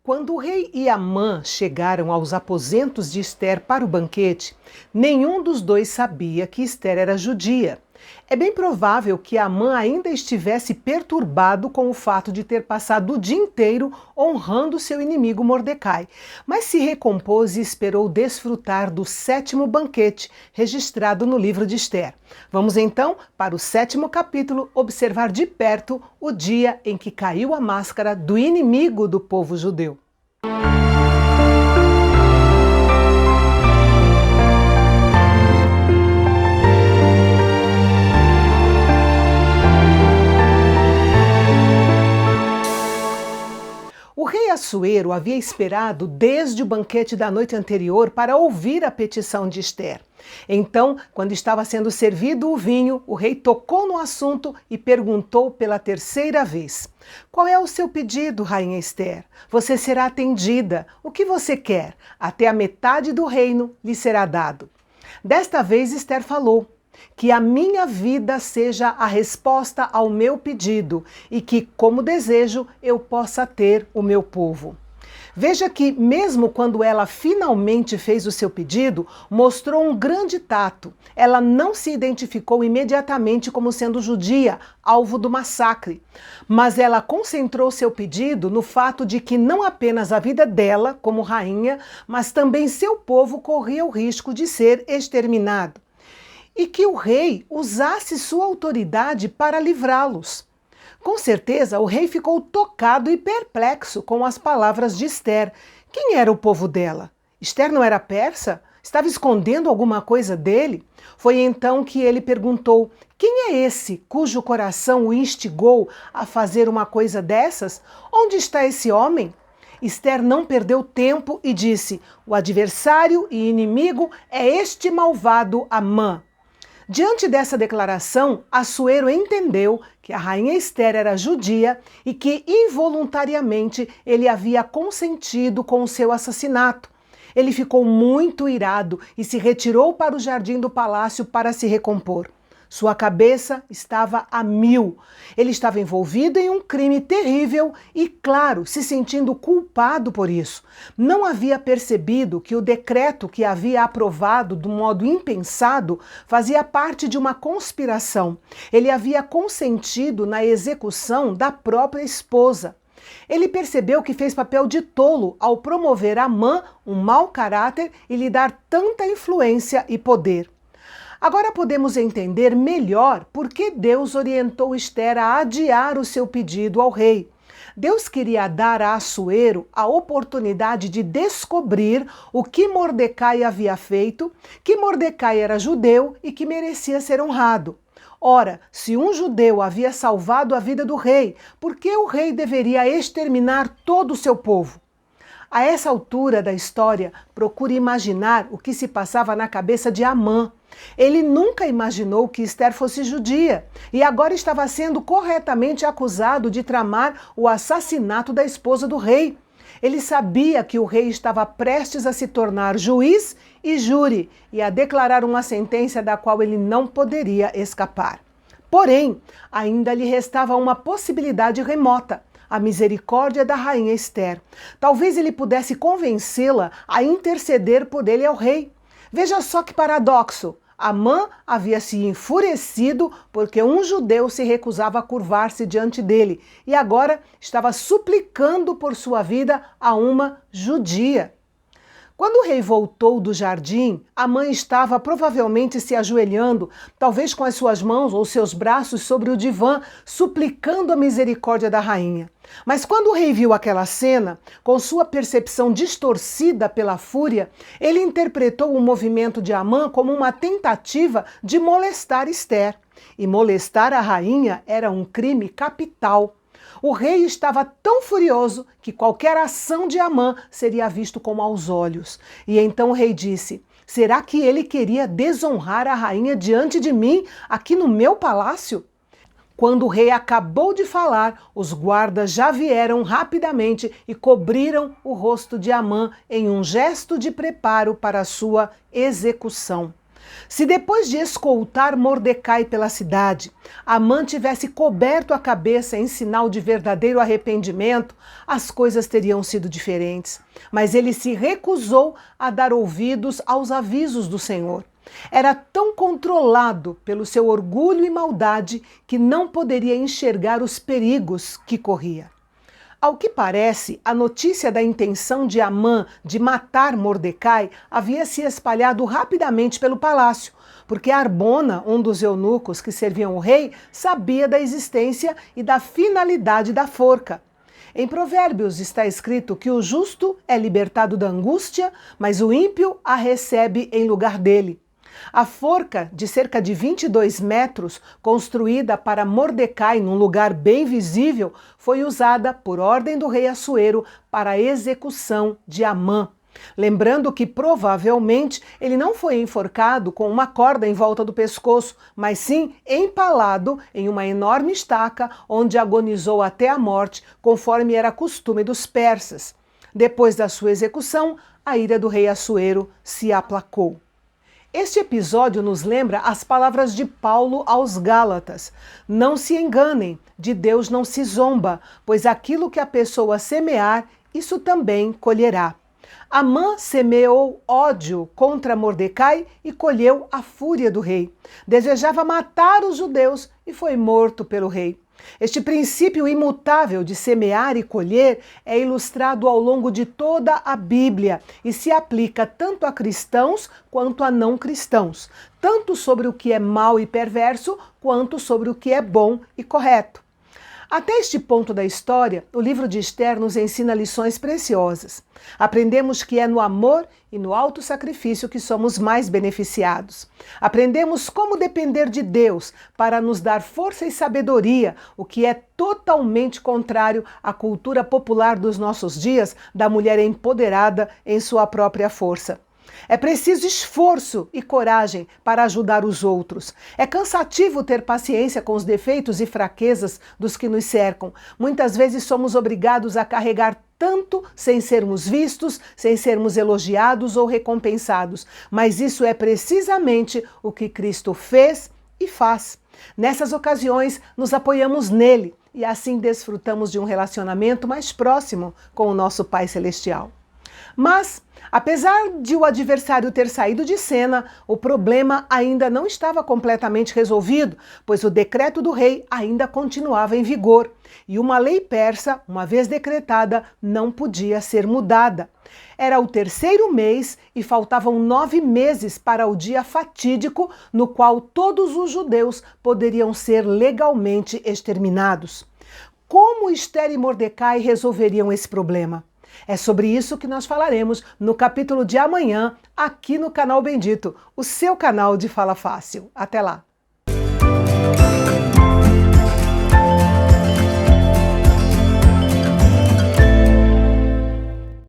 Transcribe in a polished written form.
Quando o rei e Amã chegaram aos aposentos de Ester para o banquete, nenhum dos dois sabia que Ester era judia. É bem provável que Amã ainda estivesse perturbado com o fato de ter passado o dia inteiro honrando seu inimigo Mordecai, mas se recompôs e esperou desfrutar do 7º banquete registrado no livro de Ester. Vamos então para o 7º capítulo observar de perto o dia em que caiu a máscara do inimigo do povo judeu. O rei Assuero havia esperado desde o banquete da noite anterior para ouvir a petição de Ester. Então, quando estava sendo servido o vinho, o rei tocou no assunto e perguntou pela 3ª vez: "Qual é o seu pedido, rainha Ester? Você será atendida. O que você quer? Até a metade do reino lhe será dado." Desta vez Ester falou: "Que a minha vida seja a resposta ao meu pedido e que, como desejo, eu possa ter o meu povo." Veja que, mesmo quando ela finalmente fez o seu pedido, mostrou um grande tato. Ela não se identificou imediatamente como sendo judia, alvo do massacre. Mas ela concentrou seu pedido no fato de que não apenas a vida dela, como rainha, mas também seu povo corria o risco de ser exterminado. E que o rei usasse sua autoridade para livrá-los. Com certeza, o rei ficou tocado e perplexo com as palavras de Ester. Quem era o povo dela? Ester não era persa? Estava escondendo alguma coisa dele? Foi então que ele perguntou: "Quem é esse cujo coração o instigou a fazer uma coisa dessas? Onde está esse homem?" Ester não perdeu tempo e disse: "O adversário e inimigo é este malvado Amã." Diante dessa declaração, Assuero entendeu que a rainha Ester era judia e que involuntariamente ele havia consentido com o seu assassinato. Ele ficou muito irado e se retirou para o jardim do palácio para se recompor. Sua cabeça estava a mil. Ele estava envolvido em um crime terrível e, claro, se sentindo culpado por isso. Não havia percebido que o decreto que havia aprovado do modo impensado fazia parte de uma conspiração. Ele havia consentido na execução da própria esposa. Ele percebeu que fez papel de tolo ao promover a Amã, um mau caráter, e lhe dar tanta influência e poder. Agora podemos entender melhor por que Deus orientou Ester a adiar o seu pedido ao rei. Deus queria dar a Assuero a oportunidade de descobrir o que Mordecai havia feito, que Mordecai era judeu e que merecia ser honrado. Ora, se um judeu havia salvado a vida do rei, por que o rei deveria exterminar todo o seu povo? A essa altura da história, procure imaginar o que se passava na cabeça de Amã. Ele nunca imaginou que Ester fosse judia e agora estava sendo corretamente acusado de tramar o assassinato da esposa do rei. Ele sabia que o rei estava prestes a se tornar juiz e júri e a declarar uma sentença da qual ele não poderia escapar. Porém, ainda lhe restava uma possibilidade remota: a misericórdia da rainha Ester. Talvez ele pudesse convencê-la a interceder por ele ao rei. Veja só que paradoxo! Amã havia se enfurecido porque um judeu se recusava a curvar-se diante dele e agora estava suplicando por sua vida a uma judia. Quando o rei voltou do jardim, Amã estava provavelmente se ajoelhando, talvez com as suas mãos ou seus braços sobre o divã, suplicando a misericórdia da rainha. Mas quando o rei viu aquela cena, com sua percepção distorcida pela fúria, ele interpretou o movimento de Amã como uma tentativa de molestar Ester. E molestar a rainha era um crime capital. O rei estava tão furioso que qualquer ação de Amã seria visto com maus olhos. E então o rei disse: "Será que ele queria desonrar a rainha diante de mim, aqui no meu palácio?" Quando o rei acabou de falar, os guardas já vieram rapidamente e cobriram o rosto de Amã em um gesto de preparo para a sua execução. Se depois de escoltar Mordecai pela cidade, Amã tivesse coberto a cabeça em sinal de verdadeiro arrependimento, as coisas teriam sido diferentes. Mas ele se recusou a dar ouvidos aos avisos do Senhor. Era tão controlado pelo seu orgulho e maldade que não poderia enxergar os perigos que corria. Ao que parece, a notícia da intenção de Amã de matar Mordecai havia se espalhado rapidamente pelo palácio, porque Arbona, um dos eunucos que serviam o rei, sabia da existência e da finalidade da forca. Em Provérbios está escrito que o justo é libertado da angústia, mas o ímpio a recebe em lugar dele. A forca, de cerca de 22 metros, construída para Mordecai num lugar bem visível, foi usada por ordem do rei Assuero para a execução de Amã. Lembrando que provavelmente ele não foi enforcado com uma corda em volta do pescoço, mas sim empalado em uma enorme estaca onde agonizou até a morte, conforme era costume dos persas. Depois da sua execução, a ira do rei Assuero se aplacou. Este episódio nos lembra as palavras de Paulo aos Gálatas. Não se enganem, de Deus não se zomba, pois aquilo que a pessoa semear, isso também colherá. Amã semeou ódio contra Mordecai e colheu a fúria do rei. Desejava matar os judeus e foi morto pelo rei. Este princípio imutável de semear e colher é ilustrado ao longo de toda a Bíblia e se aplica tanto a cristãos quanto a não cristãos, tanto sobre o que é mau e perverso quanto sobre o que é bom e correto. Até este ponto da história, o livro de Ester nos ensina lições preciosas. Aprendemos que é no amor e no autossacrifício que somos mais beneficiados. Aprendemos como depender de Deus para nos dar força e sabedoria, o que é totalmente contrário à cultura popular dos nossos dias da mulher empoderada em sua própria força. É preciso esforço e coragem para ajudar os outros. É cansativo ter paciência com os defeitos e fraquezas dos que nos cercam. Muitas vezes somos obrigados a carregar tanto sem sermos vistos, sem sermos elogiados ou recompensados. Mas isso é precisamente o que Cristo fez e faz. Nessas ocasiões, nos apoiamos nele e assim desfrutamos de um relacionamento mais próximo com o nosso Pai Celestial. Mas, apesar de o adversário ter saído de cena, o problema ainda não estava completamente resolvido, pois o decreto do rei ainda continuava em vigor e uma lei persa, uma vez decretada, não podia ser mudada. Era o terceiro mês e faltavam 9 meses para o dia fatídico no qual todos os judeus poderiam ser legalmente exterminados. Como Ester e Mordecai resolveriam esse problema? É sobre isso que nós falaremos no capítulo de amanhã, aqui no Canal Bendito, o seu canal de Fala Fácil. Até lá!